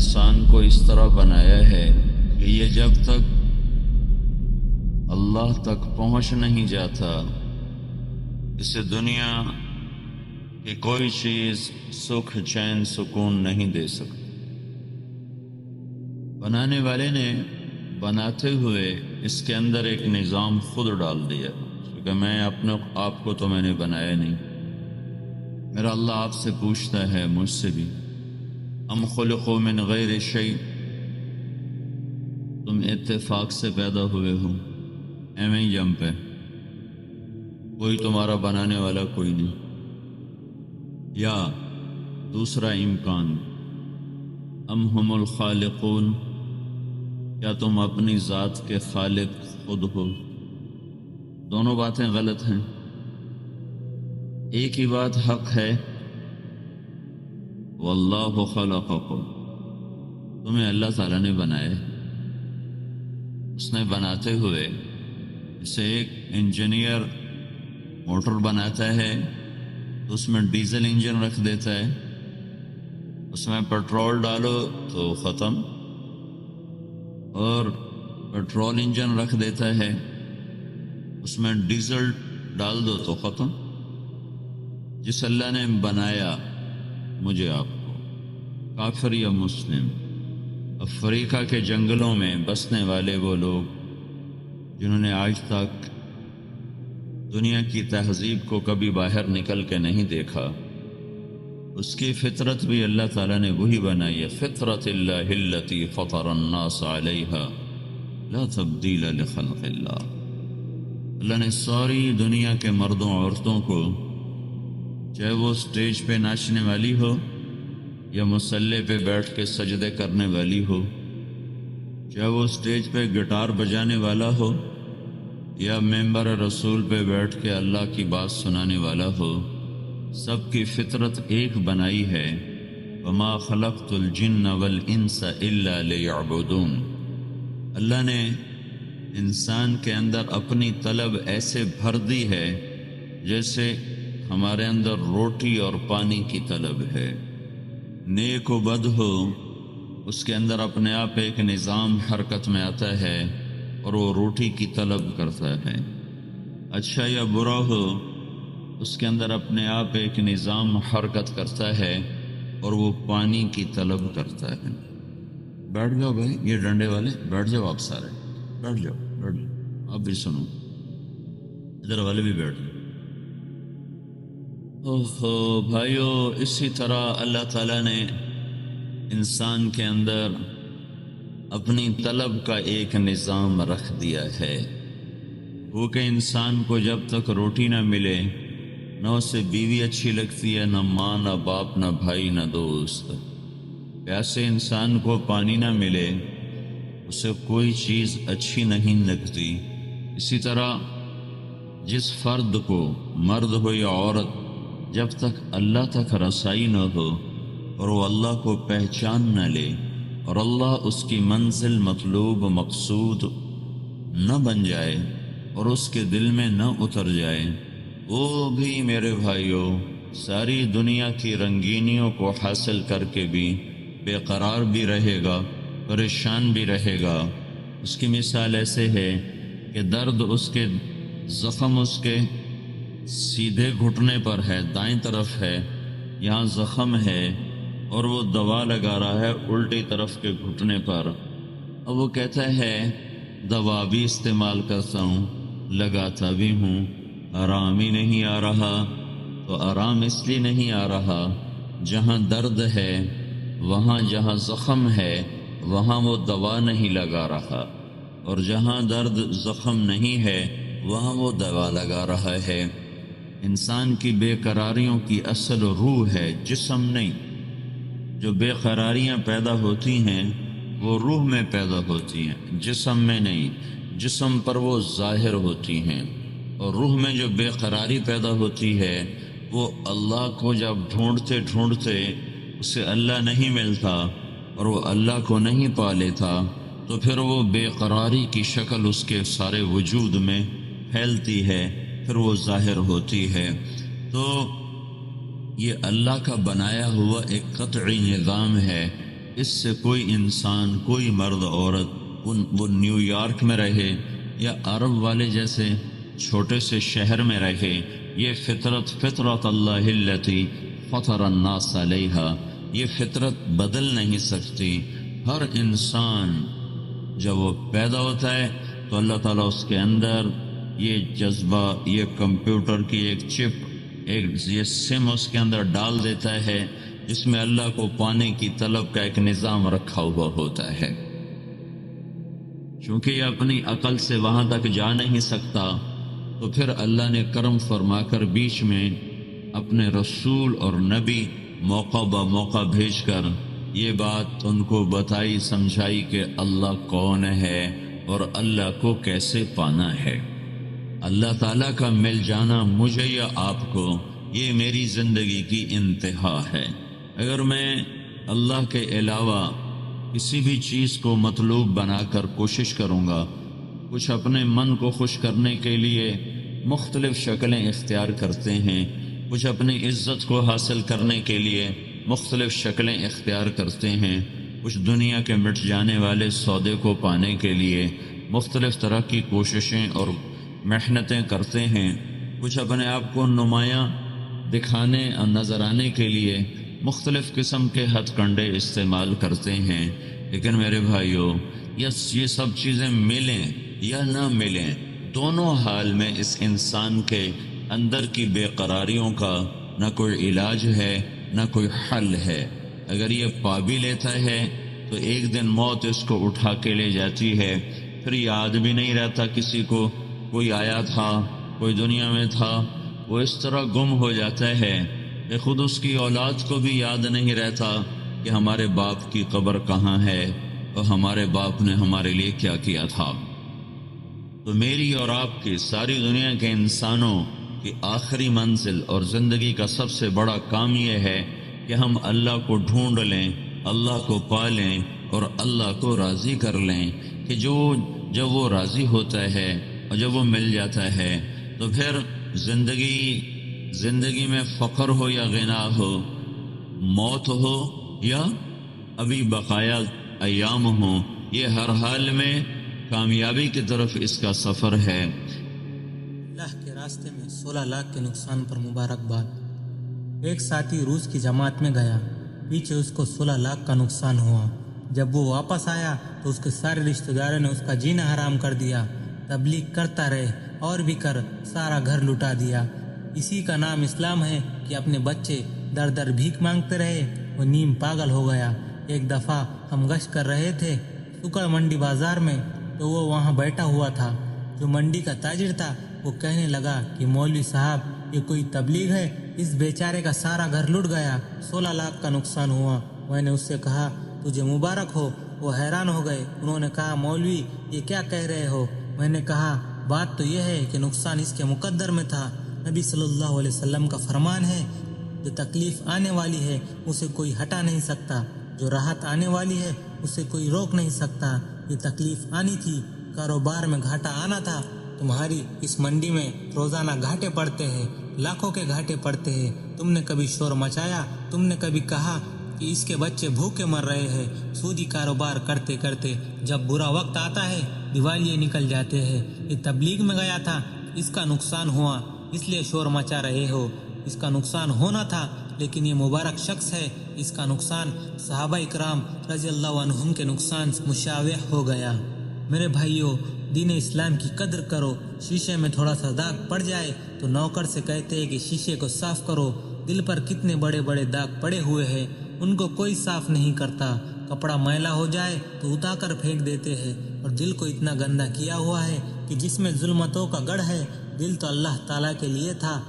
انسان کو اس طرح بنایا ہے کہ یہ جب تک اللہ تک پہنچ نہیں جاتا اسے دنیا کی کوئی چیز سکھ چین سکون نہیں دے سکتی۔ بنانے والے نے بناتے ہوئے اس کے اندر ایک نظام خود ڈال دیا، کیونکہ میں اپنے آپ کو تو میں نے بنایا نہیں، میرا اللہ آپ سے پوچھتا ہے، مجھ سے بھی، ام خلقوا من غیر شیء، تم اتفاق سے پیدا ہوئے ہو، ایویں ہی جم پہ، کوئی تمہارا بنانے والا کوئی نہیں۔ یا دوسرا امکان، ام ہم الخالقون، کیا تم اپنی ذات کے خالق خود ہو؟ دونوں باتیں غلط ہیں۔ ایک ہی بات حق ہے، واللہ خلقکم، تمہیں اللہ تعالیٰ نے بنایا ہے۔ اس نے بناتے ہوئے اسے ایک انجینئر موٹر بناتا ہے تو اس میں ڈیزل انجن رکھ دیتا ہے، اس میں پیٹرول ڈالو تو ختم، اور پیٹرول انجن رکھ دیتا ہے، اس میں ڈیزل ڈال دو تو ختم۔ جس اللہ نے بنایا مجھے آپ کو، کافر یا مسلم، افریقہ کے جنگلوں میں بسنے والے وہ لوگ جنہوں نے آج تک دنیا کی تہذیب کو کبھی باہر نکل کے نہیں دیکھا، اس کی فطرت بھی اللہ تعالیٰ نے وہی بنائی ہے، فطرت اللہ التی فطر الناس علیہا لا تبدیل لخلق اللہ۔ اللہ نے ساری دنیا کے مردوں عورتوں کو، چاہے وہ سٹیج پہ ناچنے والی ہو یا مصلی پہ بیٹھ کے سجدے کرنے والی ہو، چاہے وہ سٹیج پہ گٹار بجانے والا ہو یا ممبر رسول پہ بیٹھ کے اللہ کی بات سنانے والا ہو، سب کی فطرت ایک بنائی ہے، وما خلقت الجن والانس الا لیعبدون۔ اللہ نے انسان کے اندر اپنی طلب ایسے بھر دی ہے جیسے ہمارے اندر روٹی اور پانی کی طلب ہے۔ نیک و بد ہو، اس کے اندر اپنے آپ ایک نظام حرکت میں آتا ہے اور وہ روٹی کی طلب کرتا ہے۔ اچھا یا برا ہو، اس کے اندر اپنے آپ ایک نظام حرکت کرتا ہے اور وہ پانی کی طلب کرتا ہے۔ بیٹھ جاؤ بھائی، یہ ڈنڈے والے بیٹھ جاؤ، آپ سارے بیٹھ جاؤ، بیٹھ جاؤ، آپ بھی سنو، ادھر والے بھی بیٹھ جاؤ۔ اوہو بھائیو، اسی طرح اللہ تعالیٰ نے انسان کے اندر اپنی طلب کا ایک نظام رکھ دیا ہے، وہ کہ انسان کو جب تک روٹی نہ ملے، نہ اسے بیوی اچھی لگتی ہے، نہ ماں، نہ باپ، نہ بھائی، نہ دوست۔ پیاسے انسان کو پانی نہ ملے، اسے کوئی چیز اچھی نہیں لگتی۔ اسی طرح جس فرد کو، مرد ہو یا عورت، جب تک اللہ تک رسائی نہ ہو اور وہ اللہ کو پہچان نہ لے اور اللہ اس کی منزل، مطلوب، مقصود نہ بن جائے اور اس کے دل میں نہ اتر جائے، وہ بھی میرے بھائیوں ساری دنیا کی رنگینیوں کو حاصل کر کے بھی بے قرار بھی رہے گا، پریشان بھی رہے گا۔ اس کی مثال ایسے ہے کہ درد، اس کے زخم اس کے سیدھے گھٹنے پر ہے، دائیں طرف ہے، یہاں زخم ہے اور وہ دوا لگا رہا ہے الٹی طرف کے گھٹنے پر۔ اب وہ کہتا ہے دوا بھی استعمال کرتا ہوں، لگاتا بھی ہوں، آرام ہی نہیں آ رہا۔ تو آرام اس لیے نہیں آ رہا، جہاں درد ہے، وہاں جہاں زخم ہے، وہاں وہ دوا نہیں لگا رہا، اور جہاں درد زخم نہیں ہے وہاں وہ دوا لگا رہا ہے۔ انسان کی بے قراریوں کی اصل روح ہے، جسم نہیں۔ جو بے قراریاں پیدا ہوتی ہیں وہ روح میں پیدا ہوتی ہیں، جسم میں نہیں۔ جسم پر وہ ظاہر ہوتی ہیں، اور روح میں جو بے قراری پیدا ہوتی ہے وہ اللہ کو جب ڈھونڈتے ڈھونڈتے اسے اللہ نہیں ملتا اور وہ اللہ کو نہیں پا لیتا، تو پھر وہ بے قراری کی شکل اس کے سارے وجود میں پھیلتی ہے، پھر وہ ظاہر ہوتی ہے۔ تو یہ اللہ کا بنایا ہوا ایک قطعی نظام ہے اس سے کوئی انسان، کوئی مرد عورت، وہ نیو یارک میں رہے یا عرب والے جیسے چھوٹے سے شہر میں رہے، یہ فطرت اللہ التی فطر الناس علیہا، یہ فطرت بدل نہیں سکتی۔ ہر انسان جب وہ پیدا ہوتا ہے تو اللہ تعالیٰ اس کے اندر یہ جذبہ، یہ کمپیوٹر کی ایک چپ، یہ سم اس کے اندر ڈال دیتا ہے، جس میں اللہ کو پانے کی طلب کا ایک نظام رکھا ہوا ہوتا ہے۔ چونکہ یہ اپنی عقل سے وہاں تک جا نہیں سکتا، تو پھر اللہ نے کرم فرما کر بیچ میں اپنے رسول اور نبی موقع بہ موقع بھیج کر یہ بات ان کو بتائی، سمجھائی کہ اللہ کون ہے اور اللہ کو کیسے پانا ہے۔ اللہ تعالیٰ کا مل جانا مجھے یا آپ کو، یہ میری زندگی کی انتہا ہے۔ اگر میں اللہ کے علاوہ کسی بھی چیز کو مطلوب بنا کر کوشش کروں گا، کچھ اپنے من کو خوش کرنے کے لیے مختلف شکلیں اختیار کرتے ہیں، کچھ اپنی عزت کو حاصل کرنے کے لیے مختلف شکلیں اختیار کرتے ہیں، کچھ دنیا کے مٹ جانے والے سودے کو پانے کے لیے مختلف طرح کی کوششیں اور محنتیں کرتے ہیں، کچھ اپنے آپ کو نمایاں دکھانے اور نظر آنے کے لیے مختلف قسم کے ہتھ کنڈے استعمال کرتے ہیں۔ لیکن میرے بھائیوں، یہ سب چیزیں ملیں یا نہ ملیں، دونوں حال میں اس انسان کے اندر کی بے قراریوں کا نہ کوئی علاج ہے نہ کوئی حل ہے۔ اگر یہ پا بھی لیتا ہے تو ایک دن موت اس کو اٹھا کے لے جاتی ہے، پھر یاد بھی نہیں رہتا کسی کو کوئی آیا تھا، کوئی دنیا میں تھا، وہ اس طرح گم ہو جاتا ہے کہ خود اس کی اولاد کو بھی یاد نہیں رہتا کہ ہمارے باپ کی قبر کہاں ہے اور ہمارے باپ نے ہمارے لیے کیا کیا تھا۔ تو میری اور آپ کی، ساری دنیا کے انسانوں کی آخری منزل اور زندگی کا سب سے بڑا کام یہ ہے کہ ہم اللہ کو ڈھونڈ لیں، اللہ کو پا لیں اور اللہ کو راضی کر لیں، کہ جب وہ راضی ہوتا ہے اور جب وہ مل جاتا ہے تو پھر زندگی میں فقر ہو یا غنا ہو، موت ہو یا ابھی بقایا ایام ہو، یہ ہر حال میں کامیابی کی طرف اس کا سفر ہے۔ اللہ کے راستے میں 16 لاکھ کے نقصان پر مبارکباد۔ ایک ساتھی روس کی جماعت میں گیا، پیچھے اس کو 16 لاکھ کا نقصان ہوا۔ جب وہ واپس آیا تو اس کے سارے رشتہ داروں نے اس کا جینا حرام کر دیا۔ تبلیغ کرتا رہے اور بھی کر سارا گھر لٹا دیا۔ اسی کا نام اسلام ہے کہ اپنے بچے در در بھیک مانگتے رہے۔ وہ نیم پاگل ہو گیا۔ ایک دفعہ ہم گشت کر رہے تھے سکڑ منڈی بازار میں، تو وہ وہاں بیٹھا ہوا تھا۔ جو منڈی کا تاجر تھا وہ کہنے لگا کہ مولوی صاحب، یہ کوئی تبلیغ ہے؟ اس بیچارے کا سارا گھر لٹ گیا، 16 لاکھ کا نقصان ہوا۔ میں نے اس سے کہا تجھے مبارک ہو۔ وہ حیران ہو گئے۔ انہوں نے کہا مولوی یہ کیا کہہ رہے ہو؟ میں نے کہا بات تو یہ ہے کہ نقصان اس کے مقدر میں تھا۔ نبی صلی اللہ علیہ وسلم کا فرمان ہے، جو تکلیف آنے والی ہے اسے کوئی ہٹا نہیں سکتا، جو راحت آنے والی ہے اسے کوئی روک نہیں سکتا۔ یہ تکلیف آنی تھی، کاروبار میں گھاٹا آنا تھا۔ تمہاری اس منڈی میں روزانہ گھاٹے پڑتے ہیں، لاکھوں کے گھاٹے پڑتے ہیں۔ تم نے کبھی شور مچایا؟ تم نے کبھی کہا کہ اس کے بچے بھوکے مر رہے ہیں؟ سودی کاروبار کرتے کرتے جب برا وقت آتا ہے دیوالیے نکل جاتے ہیں۔ یہ تبلیغ میں گیا تھا، اس کا نقصان ہوا، اس لیے شور مچا رہے ہو۔ اس کا نقصان ہونا تھا، لیکن یہ مبارک شخص ہے، اس کا نقصان صحابہ اکرام رضی اللہ عنہم کے نقصان سے مشابہ ہو گیا۔ میرے بھائیوں، دین اسلام کی قدر کرو۔ شیشے میں تھوڑا سا داغ پڑ جائے تو نوکر سے کہتے ہیں کہ شیشے کو صاف کرو۔ دل پر کتنے بڑے بڑے داغ پڑے ہوئے ہیں، ان کو کوئی صاف نہیں کرتا۔ کپڑا میلا ہو جائے تو اٹھا کر پھینک دیتے ہیں، اور دل کو اتنا گندا کیا ہوا ہے کہ جس میں ظلمتوں کا گڑھ ہے۔ دل تو اللہ تعالیٰ کے لیے تھا۔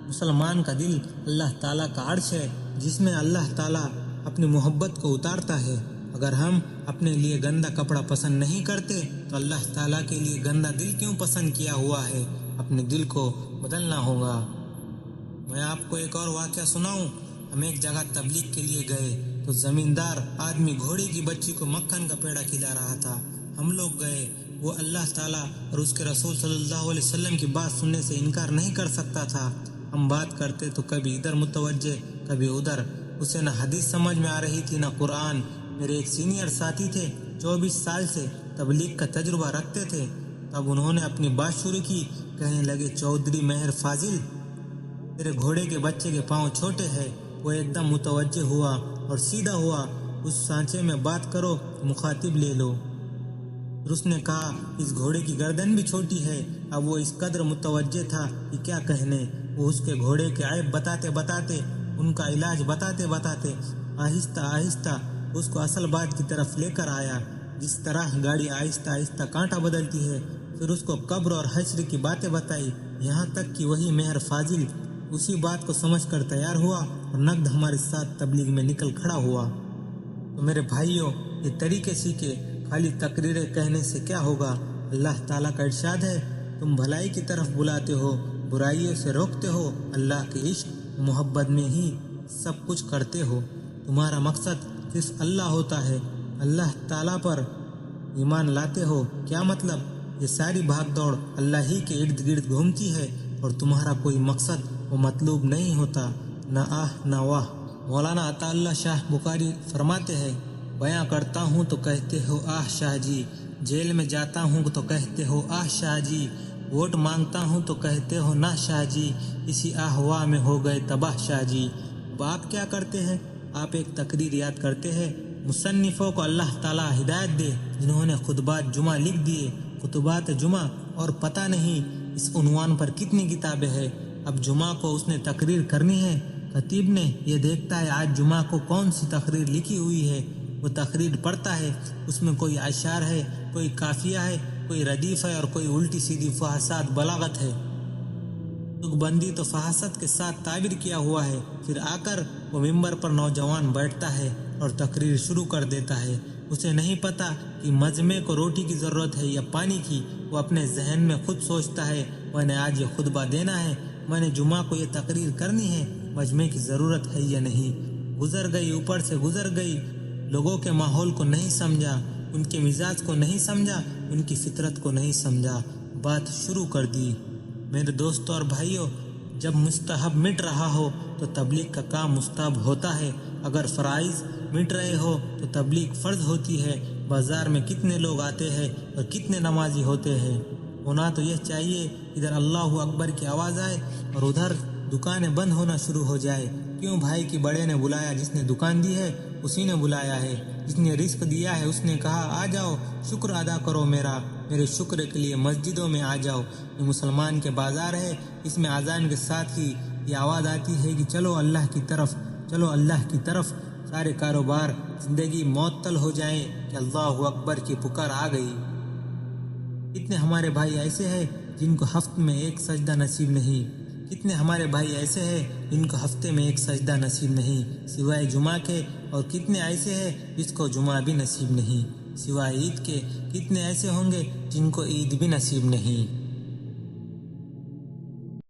مسلمان کا دل اللہ تعالیٰ کا عرش ہے، جس میں اللہ تعالیٰ اپنی محبت کو اتارتا ہے۔ اگر ہم اپنے لیے گندا کپڑا پسند نہیں کرتے تو اللہ تعالیٰ کے لیے گندا دل کیوں پسند کیا ہوا ہے؟ اپنے دل کو بدلنا ہوگا۔ میں آپ کو ایک اور واقعہ سناؤں۔ ہم ایک جگہ تبلیغ کے لیے گئے تو زمیندار آدمی گھوڑے کی بچی کو مکھن کا پیڑا کھلا رہا تھا۔ ہم لوگ گئے۔ وہ اللہ تعالیٰ اور اس کے رسول صلی اللہ علیہ وسلم کی بات سننے سے انکار نہیں کر سکتا تھا۔ ہم بات کرتے تو کبھی ادھر متوجہ کبھی ادھر۔ اسے نہ حدیث سمجھ میں آ رہی تھی نہ قرآن۔ میرے ایک سینئر ساتھی تھے، 24 سال سے تبلیغ کا تجربہ رکھتے تھے۔ تب انہوں نے اپنی بات شروع کی، کہنے لگے، چودھری مہر فاضل، تیرے گھوڑے کے بچے کے پاؤں چھوٹے ہیں۔ وہ ایک دم متوجہ ہوا اور سیدھا ہوا، اس سانچے میں بات کرو، مخاطب لے لو۔ پھر اس نے کہا، اس گھوڑے کی گردن بھی چھوٹی ہے۔ اب وہ اس قدر متوجہ تھا کہ کیا کہنے۔ وہ اس کے گھوڑے کے عیب بتاتے بتاتے، ان کا علاج بتاتے بتاتے آہستہ آہستہ اس کو اصل بات کی طرف لے کر آیا۔ جس طرح گاڑی آہستہ آہستہ کانٹا بدلتی ہے، پھر اس کو قبر اور حشر کی باتیں بتائی، یہاں تک کہ وہی مہر فاضل اسی بات کو سمجھ کر تیار ہوا اور نقد ہمارے ساتھ تبلیغ میں نکل کھڑا ہوا۔ تو میرے بھائیوں، یہ طریقے سیکھے، خالی تقریریں کہنے سے کیا ہوگا؟ اللہ تعالیٰ کا ارشاد ہے، تم بھلائی کی طرف بلاتے ہو، برائیوں سے روکتے ہو، اللہ کے عشق محبت میں ہی سب کچھ کرتے ہو۔ تمہارا مقصد صرف اللہ ہوتا ہے، اللہ تعالیٰ پر ایمان لاتے ہو۔ کیا مطلب؟ یہ ساری بھاگ دوڑ اللہ ہی کے ارد گرد گھومتی ہے اور تمہارا کوئی مقصد و مطلوب نہیں ہوتا، نہ آہ نہ واہ۔ مولانا عطا اللہ شاہ بخاری فرماتے ہیں، بیاں کرتا ہوں تو کہتے ہو آہ شاہ جی، جیل میں جاتا ہوں تو کہتے ہو آہ شاہ جی، ووٹ مانگتا ہوں تو کہتے ہو نہ شاہ جی، اسی آہ واہ میں ہو گئے تباہ شاہ جی۔ اب آپ کیا کرتے ہیں؟ آپ ایک تقریر یاد کرتے ہیں۔ مصنفوں کو اللہ تعالیٰ ہدایت دے، جنہوں نے خطبات جمعہ لکھ دیے، خطبات جمعہ، اور پتہ نہیں اس عنوان پر کتنی کتابیں ہیں۔ اب جمعہ کو اس نے تقریر کرنی ہے، خطیب نے یہ دیکھتا ہے آج جمعہ کو کون سی تقریر لکھی ہوئی ہے، وہ تقریر پڑھتا ہے، اس میں کوئی اشعار ہے، کوئی قافیہ ہے، کوئی ردیف ہے اور کوئی الٹی سیدھی فحاشات بلاغت ہے۔ تک بندی تو فحاشت کے ساتھ تعبیر کیا ہوا ہے۔ پھر آ کر وہ ممبر پر نوجوان بیٹھتا ہے اور تقریر شروع کر دیتا ہے۔ اسے نہیں پتا کہ مجمع کو روٹی کی ضرورت ہے یا پانی کی۔ وہ اپنے ذہن میں خود سوچتا ہے، میں نے آج یہ خطبہ دینا ہے، میں نے جمعہ کو یہ تقریر کرنی ہے، مجمع کی ضرورت ہے یا نہیں۔ گزر گئی، اوپر سے گزر گئی، لوگوں کے ماحول کو نہیں سمجھا، ان کے مزاج کو نہیں سمجھا، ان کی فطرت کو نہیں سمجھا، بات شروع کر دی۔ میرے دوستوں اور بھائیوں، جب مستحب مٹ رہا ہو تو تبلیغ کا کام مستحب ہوتا ہے، اگر فرائض مٹ رہے ہو تو تبلیغ فرض ہوتی ہے۔ بازار میں کتنے لوگ آتے ہیں اور کتنے نمازی ہوتے ہیں۔ ہونا تو یہ چاہیے، ادھر اللہ اکبر کی آواز آئے اور ادھر دکانیں بند ہونا شروع ہو جائے۔ کیوں بھائی کی بڑے نے بلایا، جس نے دکان دی ہے اسی نے بلایا ہے، جس نے رزق دیا ہے اس نے کہا آ جاؤ، شکر ادا کرو میرے شکر کے لیے مسجدوں میں آ جاؤ۔ یہ مسلمان کے بازار ہے، اس میں اذان کے ساتھ ہی یہ آواز آتی ہے کہ چلو اللہ کی طرف، چلو اللہ کی طرف۔ سارے کاروبار، زندگی معطل ہو جائیں کہ اللہ اکبر کی پکار آ گئی۔ کتنے ہمارے بھائی ایسے ہیں جن کو ہفتے میں ایک سجدہ نصیب نہیں، کتنے ہمارے بھائی ایسے ہیں جن کو ہفتے میں ایک سجدہ نصیب نہیں سوائے جمعہ کے، اور کتنے ایسے ہیں جس کو جمعہ بھی نصیب نہیں سوائے عید کے۔ کتنے ایسے ہوں گے جن کو عید بھی نصیب نہیں۔